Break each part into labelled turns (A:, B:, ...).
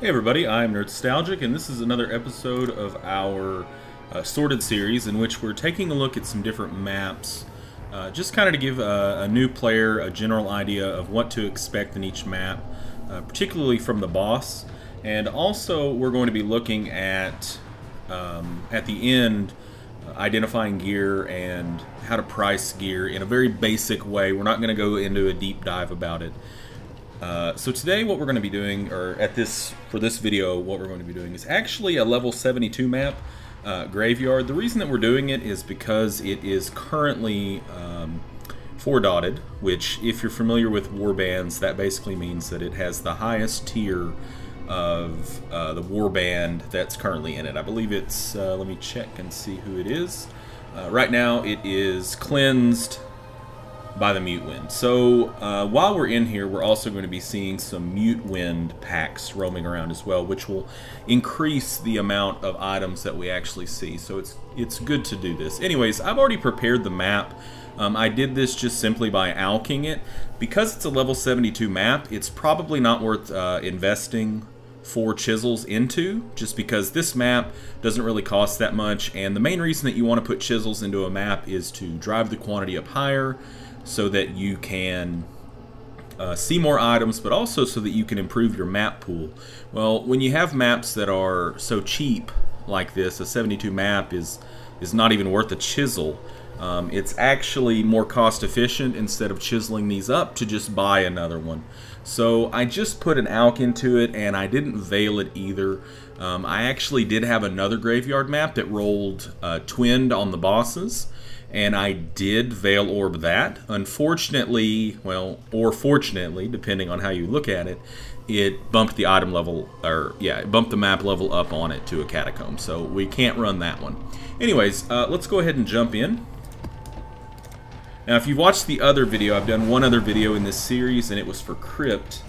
A: Hey everybody, I'm Nostalgic, and this is another episode of our Sorted series in which we're taking a look at some different maps, just kind of to give a new player a general idea of what to expect in each map, particularly from the boss. And also we're going to be looking at the end, identifying gear and how to price gear in a very basic way. We're not going to go into a deep dive about it. So today what we're going to be doing, or for this video, what we're going to be doing is actually a level 72 map, Graveyard. The reason that we're doing it is because it is currently 4-dotted, which if you're familiar with warbands, that basically means that it has the highest tier of the warband that's currently in it. I believe it's, let me check and see who it is. Right now it is cleansed by the Mute Wind. So while we're in here, we're also going to be seeing some Mute Wind packs roaming around as well, which will increase the amount of items that we actually see. So it's good to do this. Anyways, I've already prepared the map. I did this just simply by alking it. Because it's a level 72 map, it's probably not worth investing 4 chisels into, just because this map doesn't really cost that much, and the main reason that you want to put chisels into a map is to drive the quantity up higher, so that you can see more items, but also so that you can improve your map pool. Well, when you have maps that are so cheap like this, a 72 map is not even worth a chisel. It's actually more cost efficient, instead of chiseling these up, to just buy another one. So I just put an alk into it, and I didn't veil it either. I actually did have another graveyard map that rolled twinned on the bosses, and I did veil orb that. Unfortunately, well, or fortunately, depending on how you look at it, it bumped the item level, or yeah, it bumped the map level up on it to a catacomb, so we can't run that one. Anyways, let's go ahead and jump in. Now, if you've watched the other video, I've done one other video in this series, and it was for Crypt.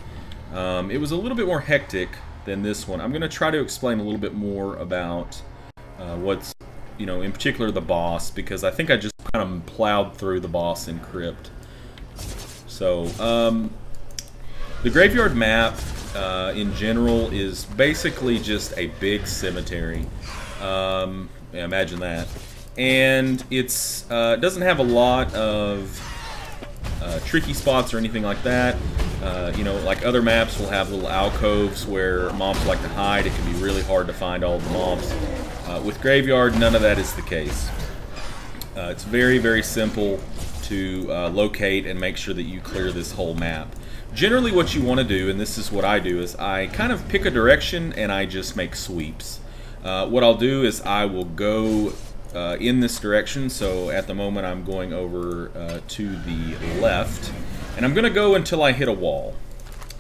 A: It was a little bit more hectic than this one. I'm going to try to explain a little bit more about what's, you know, in particular the boss, because I think I just kind of plowed through the boss in Crypt. So, the Graveyard map, in general, is basically just a big cemetery. Yeah, imagine that. And it's doesn't have a lot of tricky spots or anything like that. You know, like other maps will have little alcoves where mobs like to hide. It can be really hard to find all the mobs. With Graveyard, none of that is the case. It's very, very simple to locate and make sure that you clear this whole map. Generally what you want to do, and this is what I do, is I kind of pick a direction and I just make sweeps. What I'll do is I will go in this direction, so at the moment I'm going over to the left, and I'm going to go until I hit a wall,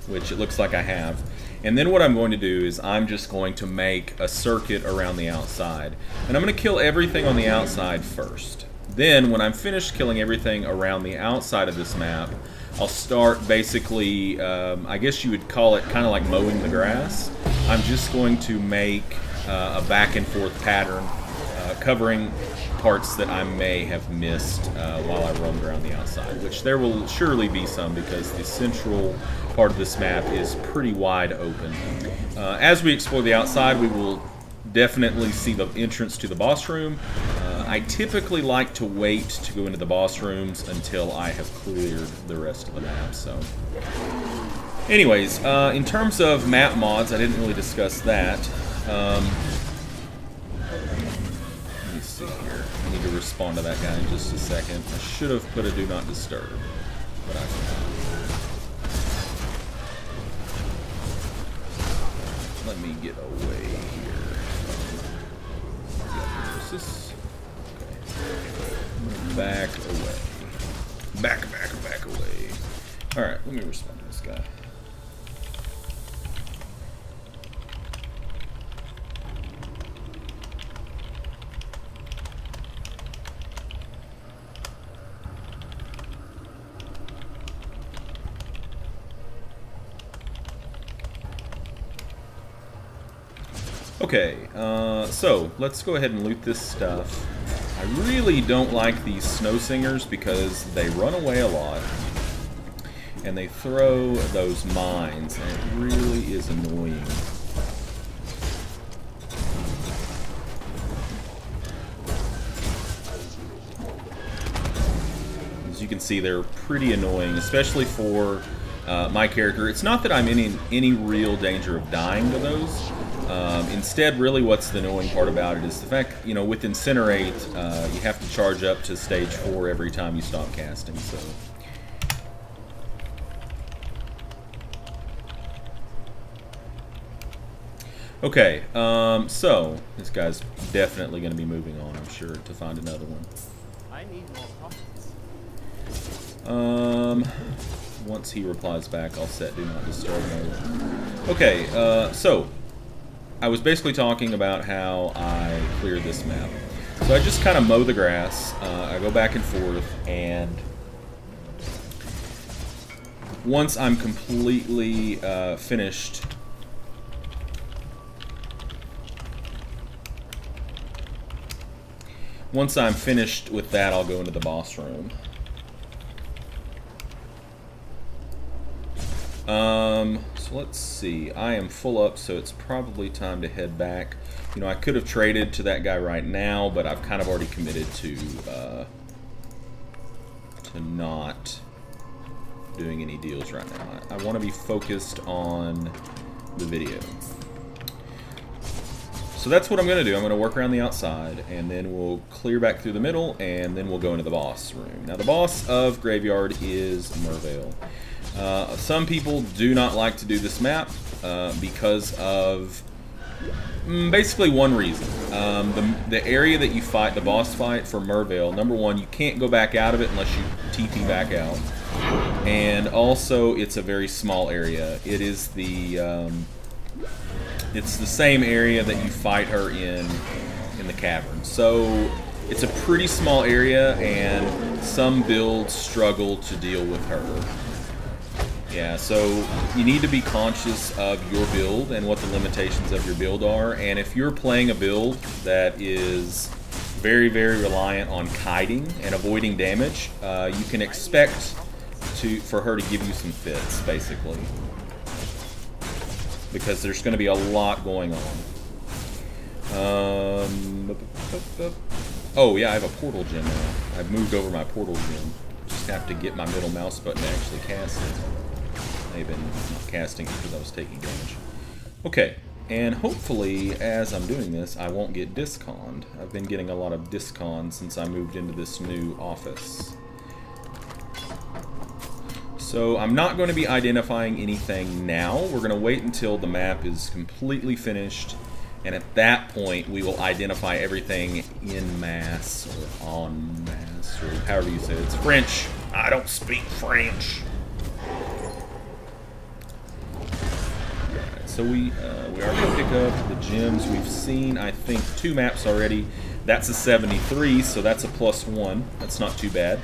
A: which it looks like I have. And then what I'm going to do is I'm just going to make a circuit around the outside, and I'm going to kill everything on the outside first. Then when I'm finished killing everything around the outside of this map, I'll start basically, I guess you would call it kind of like mowing the grass. I'm just going to make a back and forth pattern, covering parts that I may have missed while I roamed around the outside, which there will surely be some, because the central part of this map is pretty wide open. As we explore the outside, we will definitely see the entrance to the boss room. I typically like to wait to go into the boss rooms until I have cleared the rest of the map. So, anyways, in terms of map mods, I didn't really discuss that. Let me see here. I need to respond to that guy in just a second. I should have put a do not disturb, but I forgot. Let me get away here. Okay. Back away. Back away. Alright, let me respond to this guy. Okay, so let's go ahead and loot this stuff. I really don't like these snow singers because they run away a lot. and they throw those mines, and it really is annoying. see they're pretty annoying, especially for my character. It's not that I'm in any real danger of dying to those. Instead, really what's the annoying part about it is the fact, you know, with Incinerate, you have to charge up to stage 4 every time you stop casting, so... Okay, so this guy's definitely going to be moving on, I'm sure, to find another one.
B: I need more copies.
A: Once he replies back, I'll set Do Not Disturb mode. Okay, so I was basically talking about how I cleared this map. So I just kind of mow the grass, I go back and forth, and once I'm completely finished... Once I'm finished with that, I'll go into the boss room. So let's see. I am full up, so it's probably time to head back. You know, I could have traded to that guy right now, but I've kind of already committed to not doing any deals right now. I want to be focused on the video. So that's what I'm going to do. I'm going to work around the outside, and then we'll clear back through the middle, and then we'll go into the boss room. Now, the boss of Graveyard is Mervale. Some people do not like to do this map because of basically one reason. The area that you fight, the boss fight for Mervale, number one, you can't go back out of it unless you TP back out. And also, it's a very small area. It is the... it's the same area that you fight her in the cavern. So it's a pretty small area, and some builds struggle to deal with her. Yeah, so you need to be conscious of your build and what the limitations of your build are. And if you're playing a build that is very, very reliant on kiting and avoiding damage, you can expect for her to give you some fits, basically. Because there's going to be a lot going on. Oh yeah, I have a portal gem now. I've moved over my portal gem. Just have to get my middle mouse button to actually cast it. I've been not casting because I was taking damage. Okay, and hopefully as I'm doing this, I won't get disconned. I've been getting a lot of discon since I moved into this new office. So I'm not going to be identifying anything now. We're going to wait until the map is completely finished, and at that point we will identify everything in masse or en masse, or however you say it. It's French. I don't speak French. Alright, so we are going to pick up the gems. We've seen, I think, 2 maps already. That's a 73, so that's a +1. That's not too bad,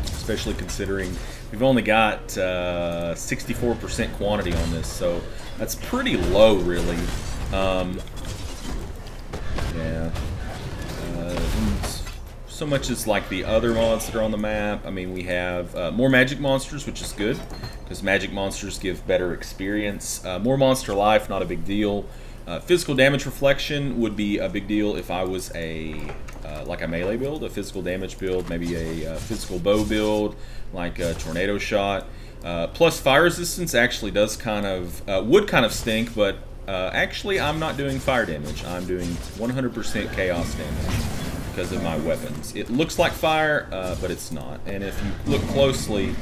A: especially considering we've only got 64% quantity on this, so that's pretty low, really. Yeah. So much as like the other mods that are on the map. I mean, we have more magic monsters, which is good, because magic monsters give better experience. More monster life, not a big deal. Physical damage reflection would be a big deal if I was like a melee build, a physical damage build, maybe a physical bow build, like a tornado shot. Plus fire resistance actually does would kind of stink, but actually I'm not doing fire damage. I'm doing 100% chaos damage because of my weapons. It looks like fire, but it's not. And if you look closely,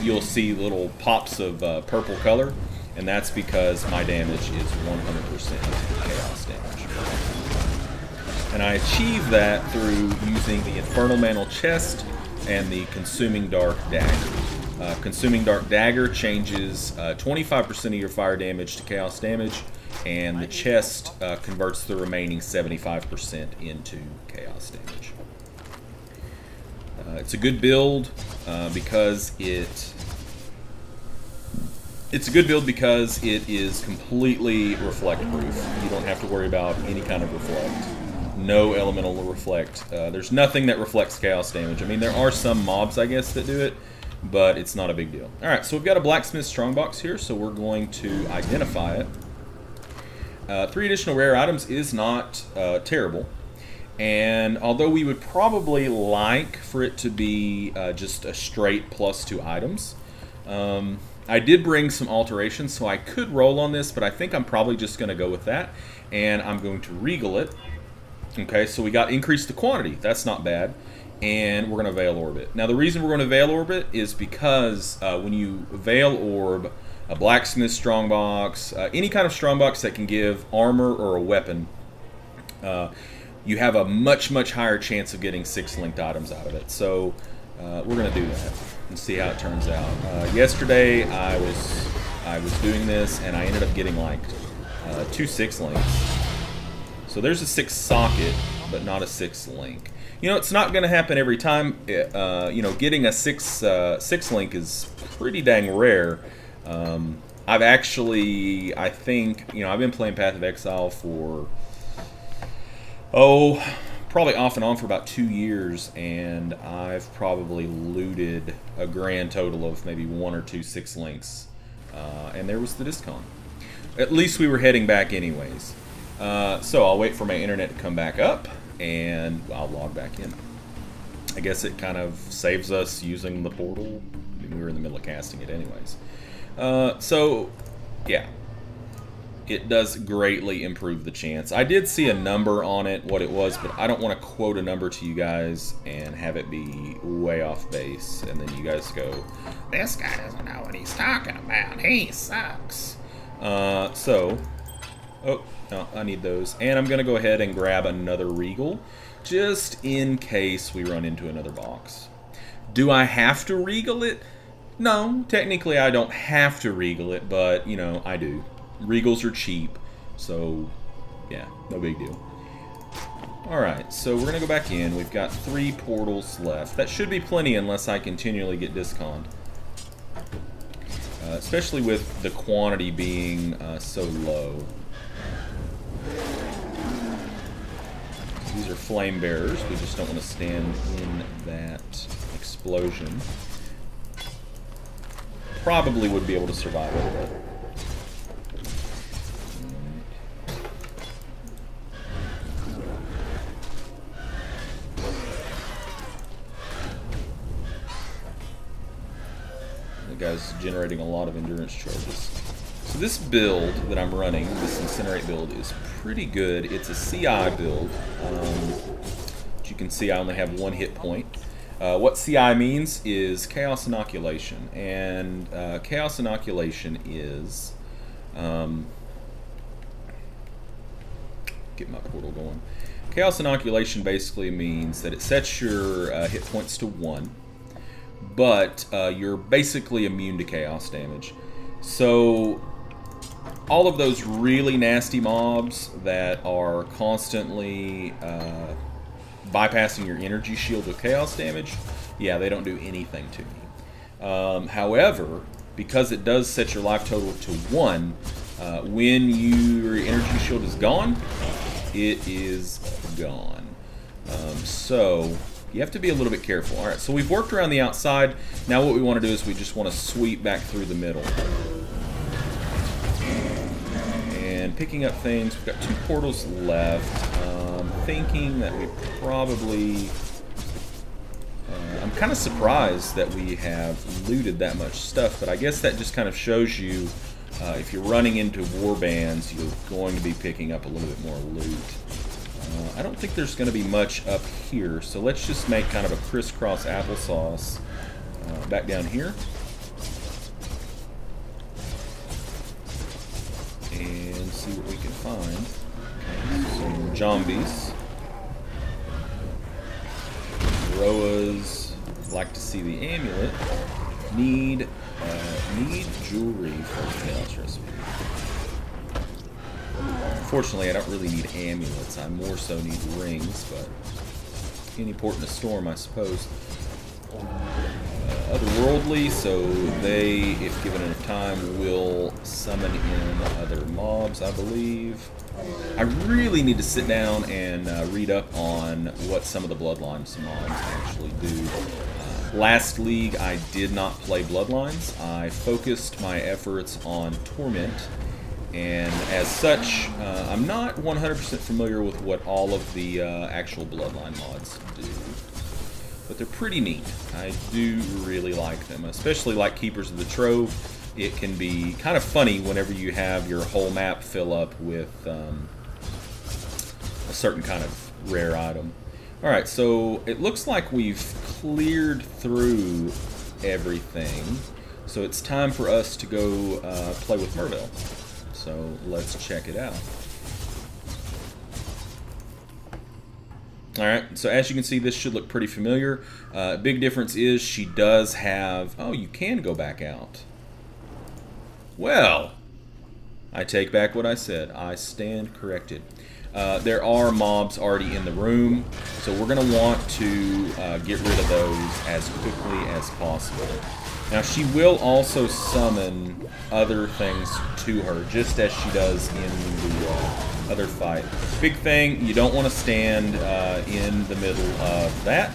A: you'll see little pops of purple color, and that's because my damage is 100% chaos damage. And I achieve that through using the Infernal Mantle Chest and the Consuming Dark Dagger. Consuming Dark Dagger changes 25% of your fire damage to chaos damage, and the chest converts the remaining 75% into chaos damage. It's a good build because it's a good build because it is completely reflect proof. You don't have to worry about any kind of reflect. No elemental will reflect. There's nothing that reflects chaos damage. I mean, there are some mobs, I guess, that do it, but it's not a big deal. Alright, so we've got a blacksmith strongbox here, so we're going to identify it. 3 additional rare items is not terrible. And although we would probably like for it to be just a straight +2 items, I did bring some alterations, so I could roll on this, but I think I'm probably just going to go with that, and I'm going to regal it. Okay, so we got increased the quantity. That's not bad. And we're going to Veil Orb it. Now, the reason we're going to Veil Orb it is because when you Veil Orb a Blacksmith Strongbox, any kind of Strongbox that can give armor or a weapon, you have a much, much higher chance of getting 6 linked items out of it. So we're going to do that and see how it turns out. Yesterday, I was doing this, and I ended up getting like 2 6 links. So there's a 6 socket, but not a 6 link. You know, it's not going to happen every time. You know, getting a 6 link is pretty dang rare. I've actually, I think, you know, I've been playing Path of Exile for, probably off and on for about 2 years, and I've probably looted a grand total of maybe 1 or 2 6 links. And there was the discount. At least we were heading back anyways. So I'll wait for my internet to come back up, and I'll log back in. I guess it kind of saves us using the portal. I mean, we were in the middle of casting it anyways. So, yeah. It does greatly improve the chance. I did see a number on it, what it was, but I don't want to quote a number to you guys and have it be way off base, and then you guys go, this guy doesn't know what he's talking about. He sucks. Oh, no, I need those. And I'm going to go ahead and grab another Regal, just in case we run into another box. Do I have to Regal it? No, technically I don't have to Regal it, but, you know, I do. Regals are cheap, so, yeah, no big deal. Alright, so we're going to go back in. We've got 3 portals left. That should be plenty unless I continually get disconned. Especially with the quantity being so low. These are flame bearers. We just don't want to stand in that explosion. Probably would be able to survive it, but... The guy's generating a lot of endurance charges. So this build that I'm running, this Incinerate build, is pretty good. It's a CI build. As you can see, I only have 1 hit point. What CI means is Chaos Inoculation. And Chaos Inoculation is... get my portal going. Chaos Inoculation basically means that it sets your hit points to 1. But you're basically immune to chaos damage. So all of those really nasty mobs that are constantly bypassing your energy shield with chaos damage, yeah, they don't do anything to me. However, because it does set your life total to 1, when your energy shield is gone, it is gone. So you have to be a little bit careful. Alright, so we've worked around the outside. Now what we want to do is we just want to sweep back through the middle. And picking up things. We've got 2 portals left. Thinking that we probably... I'm kind of surprised that we have looted that much stuff, but I guess that just kind of shows you if you're running into warbands, you're going to be picking up a little bit more loot. I don't think there's going to be much up here, so let's just make kind of a crisscross applesauce back down here. And see what we can find. Okay, some zombies. Roas like to see the amulet. Need jewelry for the chaos recipe. Unfortunately, I don't really need amulets. I more so need rings, but any port in a storm, I suppose. Otherworldly, so they, if given enough time, will summon in other mobs, I believe. I really need to sit down and read up on what some of the Bloodlines mobs actually do. Last league, I did not play Bloodlines. I focused my efforts on Torment, And as such, I'm not 100% familiar with what all of the actual Bloodline mods do. But they're pretty neat. I do really like them, especially like Keepers of the Trove. It can be kind of funny whenever you have your whole map fill up with a certain kind of rare item. Alright, so it looks like we've cleared through everything. So it's time for us to go play with Merville. So let's check it out. Alright, so as you can see, this should look pretty familiar. Big difference is she does have... Oh, you can go back out. Well, I take back what I said. I stand corrected. There are mobs already in the room, so we're going to want to get rid of those as quickly as possible. Now, she will also summon other things to her, just as she does in the other fight. Big thing, you don't want to stand in the middle of that.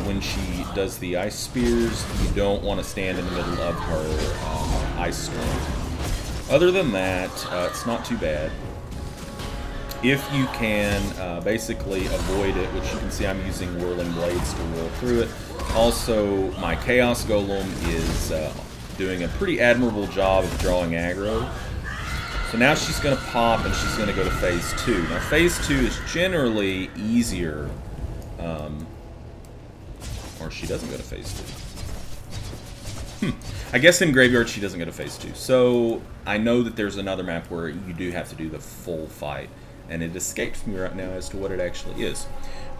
A: When she does the ice spears, you don't want to stand in the middle of her ice storm. Other than that, it's not too bad. If you can basically avoid it, which you can see I'm using Whirling Blades to roll through it. Also, my Chaos Golem is doing a pretty admirable job of drawing aggro. So now she's going to pop and she's going to go to Phase 2. Now Phase 2 is generally easier, or she doesn't go to Phase 2. I guess in Graveyard she doesn't go to Phase 2. So I know that there's another map where you do have to do the full fight. And it escapes me right now as to what it actually is.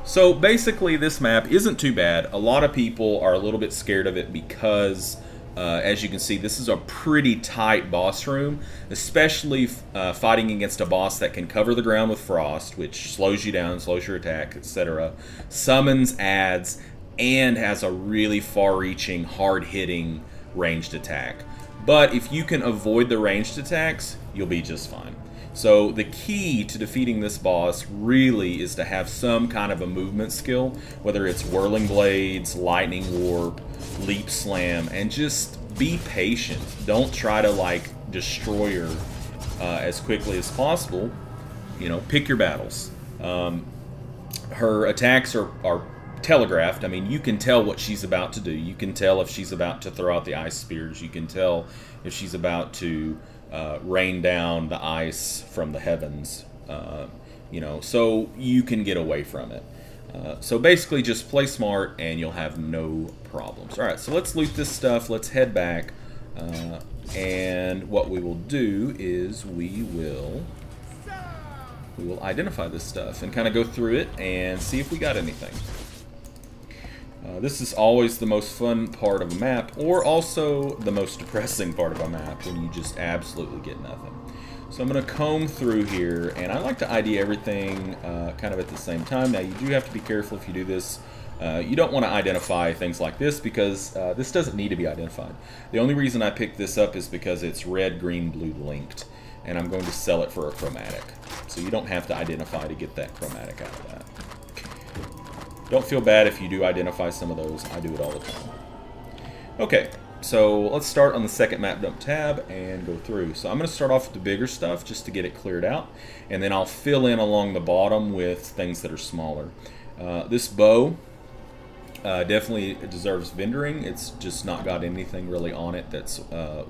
A: So basically this map isn't too bad. A lot of people are a little bit scared of it because, as you can see, this is a pretty tight boss room, especially fighting against a boss that can cover the ground with frost, which slows you down, slows your attack, etc. Summons, adds, and has a really far-reaching, hard-hitting ranged attack. But if you can avoid the ranged attacks, you'll be just fine. So the key to defeating this boss really is to have some kind of a movement skill, whether it's Whirling Blades, Lightning Warp, Leap Slam, and just be patient. Don't try to like destroy her as quickly as possible. You know, pick your battles. Her attacks are telegraphed. I mean, you can tell what she's about to do. You can tell if she's about to throw out the ice spears. You can tell if she's about to rain down the ice from the heavens, you know, so you can get away from it. So basically just play smart and you'll have no problems. Alright, so let's loot this stuff, let's head back, and what we will do is we will identify this stuff and kind of go through it and see if we got anything. This is always the most fun part of a map, or also the most depressing part of a map when you just absolutely get nothing. So I'm going to comb through here, and I like to ID everything kind of at the same time. Now you do have to be careful if you do this. You don't want to identify things like this because this doesn't need to be identified. The only reason I picked this up is because it's red, green, blue linked, and I'm going to sell it for a chromatic. So you don't have to identify to get that chromatic out of that. Don't feel bad if you do identify some of those. I do it all the time. Okay, so let's start on the second map dump tab and go through. So I'm going to start off with the bigger stuff just to get it cleared out, and then I'll fill in along the bottom with things that are smaller. This bow definitely deserves vendoring. It's just not got anything really on it that's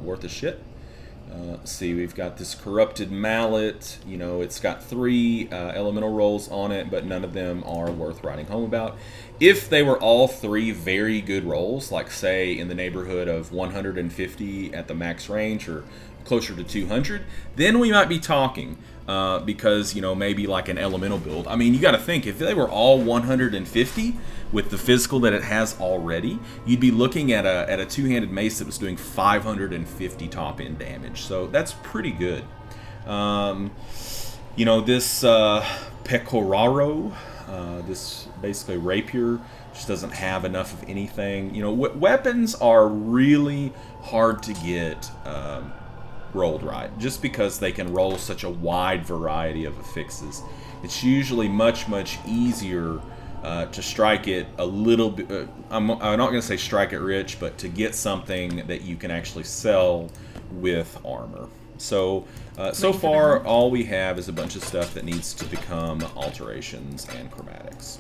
A: worth a shit. See, we've got this corrupted mallet. You know, it's got 3 elemental rolls on it, but none of them are worth writing home about. If they were all 3 very good rolls, like say in the neighborhood of 150 at the max range or closer to 200, then we might be talking. Because, you know, maybe like an elemental build. I mean, you got to think, if they were all 150 with the physical that it has already, you'd be looking at a two-handed mace that was doing 550 top-end damage. So that's pretty good. You know, this Pecoraro, this basically rapier, just doesn't have enough of anything. You know, weapons are really hard to get rolled right, just because they can roll such a wide variety of affixes. It's usually much easier to strike it a little bit. I'm not going to say strike it rich, but to get something that you can actually sell with armor. So, so far, all we have is a bunch of stuff that needs to become alterations and chromatics.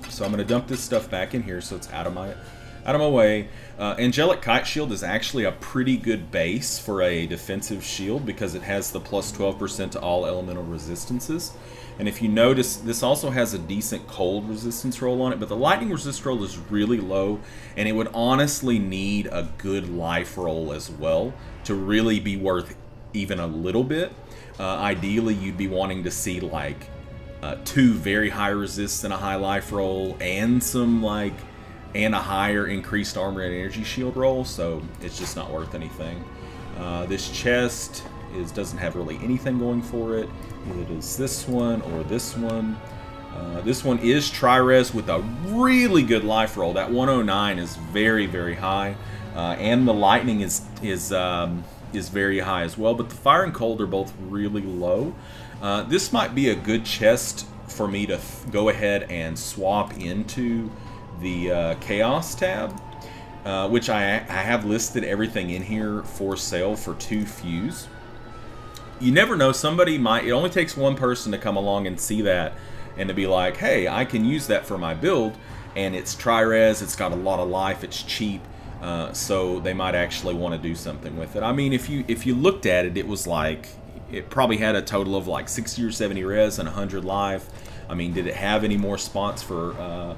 A: So I'm going to dump this stuff back in here so it's out of my way. Angelic Kite Shield is actually a pretty good base for a defensive shield because it has the plus 12% to all elemental resistances. And if you notice, this also has a decent cold resistance roll on it, but the lightning resist roll is really low, and it would honestly need a good life roll as well to really be worth even a little bit. Ideally, you'd be wanting to see like 2 very high resists and a high life roll, and some like and a higher increased armor and energy shield roll, so it's just not worth anything. This chest doesn't have really anything going for it. Either does this one or this one. This one is Tri-Res with a really good life roll. That 109 is very, very high, and the lightning is very high as well. But the fire and cold are both really low. This might be a good chest for me to go ahead and swap into the Chaos tab, which I have listed everything in here for sale for 2 fuse. You never know, somebody might, it only takes one person to come along and see that and to be like, hey, I can use that for my build, and it's Tri-Res, it's got a lot of life, it's cheap, so they might actually want to do something with it. I mean, if you looked at it, it was like, it probably had a total of like 60 or 70 res and 100 life. I mean, did it have any more spots for,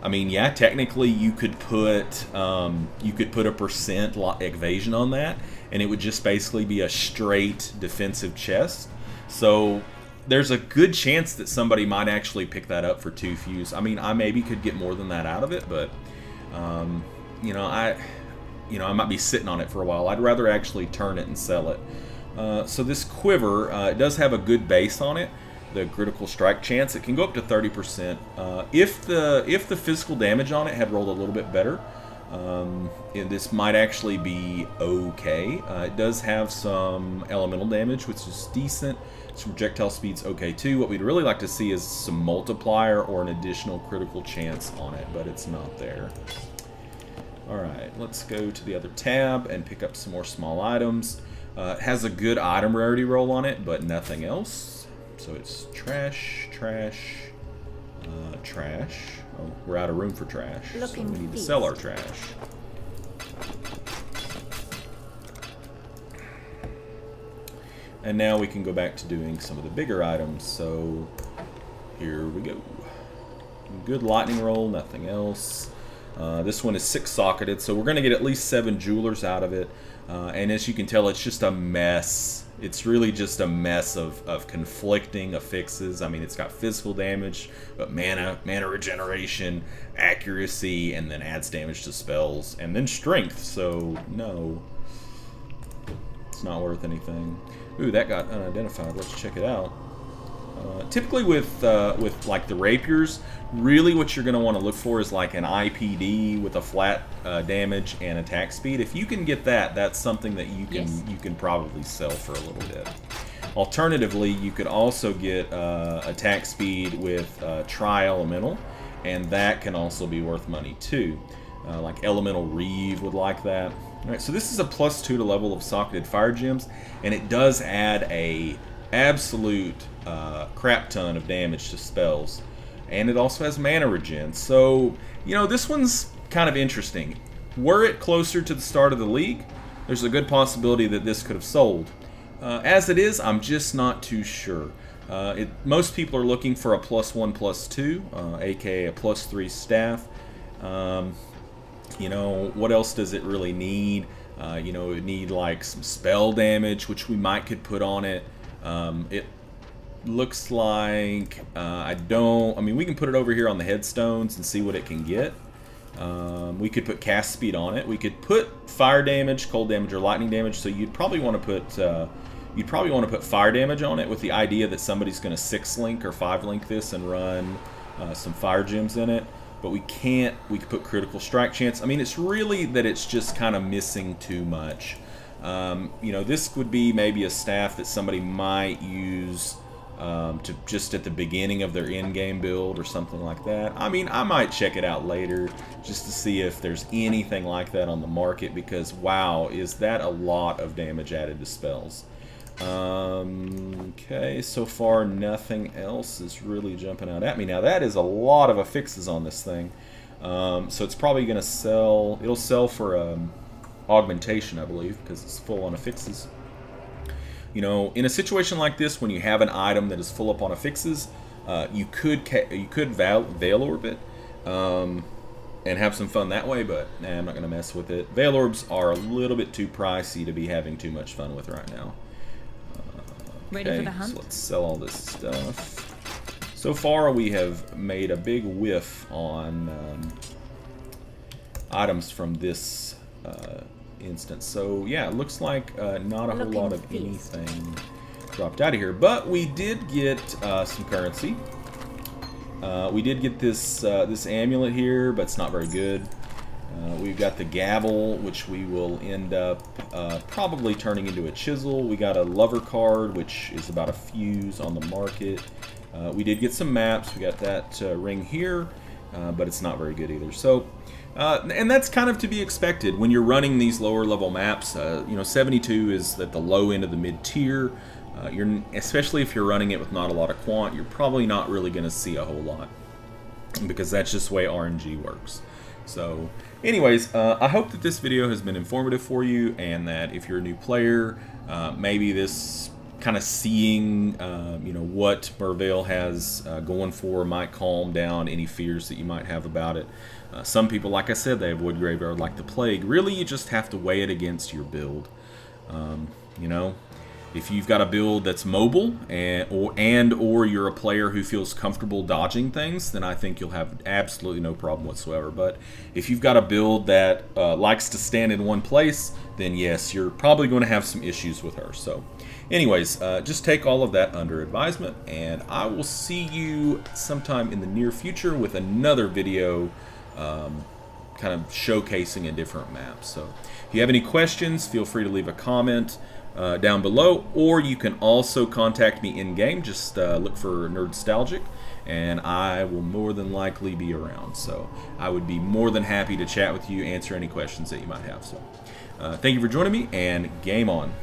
A: I mean, yeah, technically you could put a percent evasion on that, and it would just basically be a straight defensive chest. So there's a good chance that somebody might actually pick that up for 2 fuse. I mean, I maybe could get more than that out of it, but you know, I might be sitting on it for a while. I'd rather actually turn it and sell it. So this quiver, it does have a good base on it. The critical strike chance, it can go up to 30%. If the physical damage on it had rolled a little bit better, this might actually be okay. It does have some elemental damage, which is decent. Its projectile speed's okay too. What we'd really like to see is some multiplier or an additional critical chance on it, but it's not there. Alright, let's go to the other tab and pick up some more small items. It has a good item rarity roll on it, but nothing else. So it's trash, trash, trash. Oh, we're out of room for trash, so we need to sell our trash. And now we can go back to doing some of the bigger items. So here we go. Good lightning roll, nothing else. This one is 6-socketed, so we're going to get at least 7 jewelers out of it. And as you can tell, it's just a mess. It's really just a mess of conflicting affixes. I mean, it's got physical damage, but mana regeneration, accuracy, and then adds damage to spells, and then strength. So no, it's not worth anything. Ooh, that got unidentified. Let's check it out. Typically with like the rapiers, really what you're going to want to look for is like an IPD with a flat damage and attack speed. If you can get that, that's something that you can probably sell for a little bit. Alternatively, you could also get attack speed with tri-elemental, and that can also be worth money too. Like Elemental Reeve would like that. Alright, so this is a +2 to level of socketed fire gems, and it does add a absolute crap ton of damage to spells, and it also has mana regen. So, you know, this one's kind of interesting. Were it closer to the start of the league, there's a good possibility that this could have sold. As it is, I'm just not too sure. Most people are looking for a +1/+2, aka a +3 staff. You know, what else does it really need? You know, it need like some spell damage, which we might could put on it. It looks like I mean, we can put it over here on the headstones and see what it can get. We could put cast speed on it. We could put fire damage, cold damage, or lightning damage. So you'd probably want to put fire damage on it, with the idea that somebody's going to 6-link or 5-link this and run some fire gems in it. But we can't. We could put critical strike chance. I mean, it's really that it's just kind of missing too much. You know, this would be maybe a staff that somebody might use to just at the beginning of their in-game build or something like that. I mean, I might check it out later just to see if there's anything like that on the market, because wow, is that a lot of damage added to spells. Okay, so far nothing else is really jumping out at me. Now that is a lot of affixes on this thing. So it's probably going to sell, it'll sell for augmentation, I believe, because it's full on affixes. You know, in a situation like this, when you have an item that is full up on affixes, you could Veil Orb it and have some fun that way, but nah, I'm not going to mess with it. Veil Orbs are a little bit too pricey to be having too much fun with right now.
C: Ready for the hunt?
A: So let's sell all this stuff. So far, we have made a big whiff on items from this instance. So yeah, it looks like not a whole lot of anything dropped out of here. But we did get some currency. We did get this this amulet here, but it's not very good. We've got the gavel, which we will end up probably turning into a chisel. We got a lover card, which is about a fuse on the market. We did get some maps. We got that ring here, but it's not very good either. So, and that's kind of to be expected when you're running these lower level maps. You know, 72 is at the low end of the mid tier. Especially if you're running it with not a lot of quant, you're probably not really going to see a whole lot, because that's just the way RNG works. So anyways, I hope that this video has been informative for you, and that if you're a new player, maybe this kind of seeing you know, what Merveil has going for might calm down any fears that you might have about it. Some people, like I said, they avoid Graveyard like the plague. Really, you just have to weigh it against your build. You know, if you've got a build that's mobile or you're a player who feels comfortable dodging things, then I think you'll have absolutely no problem whatsoever. But if you've got a build that likes to stand in one place, then yes, you're probably going to have some issues with her. So anyways, just take all of that under advisement, and I will see you sometime in the near future with another video kind of showcasing a different map. So if you have any questions, feel free to leave a comment down below, or you can also contact me in-game. Just look for Nerdstalgic, and I will more than likely be around. So I would be more than happy to chat with you, answer any questions that you might have. So thank you for joining me, and game on.